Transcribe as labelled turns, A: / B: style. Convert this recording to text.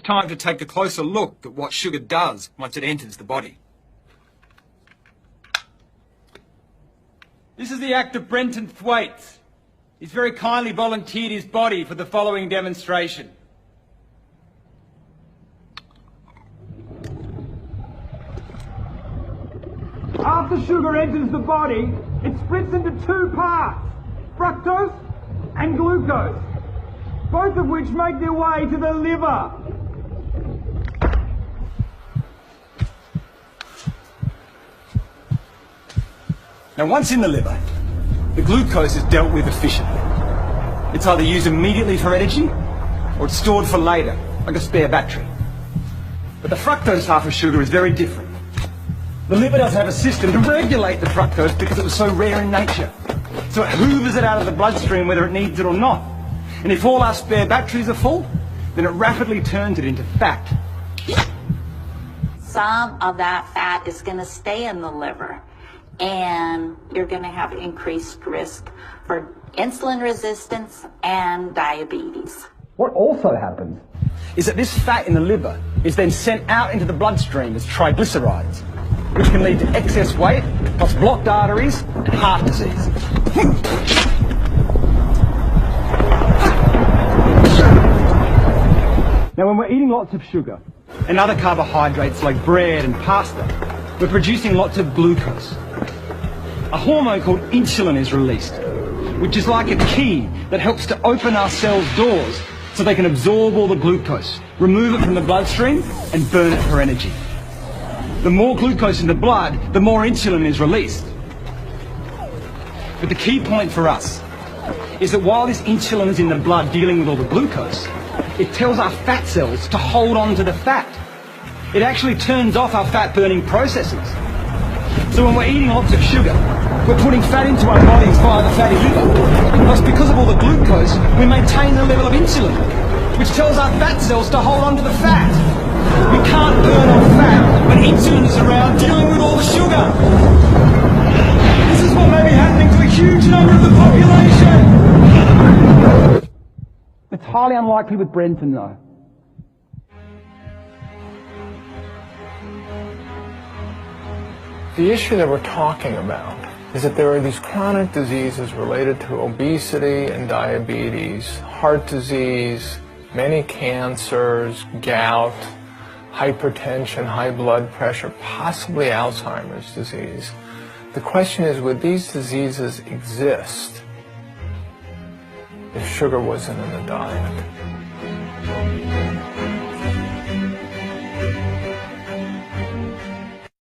A: Time to take a closer look at what sugar does once it enters the body. This is the act of Brenton Thwaites. He's very kindly volunteered his body for the following demonstration. After sugar enters the body, it splits into two parts, fructose and glucose, both of which make their way to the liver. Now, once in the liver, the glucose is dealt with efficiently. It's either used immediately for energy, or it's stored for later, like a spare battery. But the fructose half of sugar is very different. The liver doesn't have a system to regulate the fructose because it was so rare in nature. So it hoovers it out of the bloodstream whether it needs it or not. And if all our spare batteries are full, then it rapidly turns it into fat.
B: Some of that fat is going to stay in the liver, and you're going to have increased risk for insulin resistance and diabetes.
A: What also happens is that this fat in the liver is then sent out into the bloodstream as triglycerides, which can lead to excess weight, plus blocked arteries and heart disease. Now, when we're eating lots of sugar and other carbohydrates like bread and pasta, we're producing lots of glucose. A hormone called insulin is released, which is like a key that helps to open our cells' doors so they can absorb all the glucose, remove it from the bloodstream, and burn it for energy. The more glucose in the blood, the more insulin is released. But the key point for us is that while this insulin is in the blood dealing with all the glucose, it tells our fat cells to hold on to the fat. It actually turns off our fat-burning processes. So when we're eating lots of sugar, we're putting fat into our bodies via the fatty liver. Plus, because of all the glucose, we maintain the level of insulin, which tells our fat cells to hold on to the fat. We can't burn off fat when insulin is around dealing with all the sugar. This is what may be happening to a huge number of the population. It's highly unlikely with Brenton, though.
C: The issue that we're talking about is that there are these chronic diseases related to obesity and diabetes, heart disease, many cancers, gout, hypertension, high blood pressure, possibly Alzheimer's disease. The question is, would these diseases exist if sugar wasn't in the diet?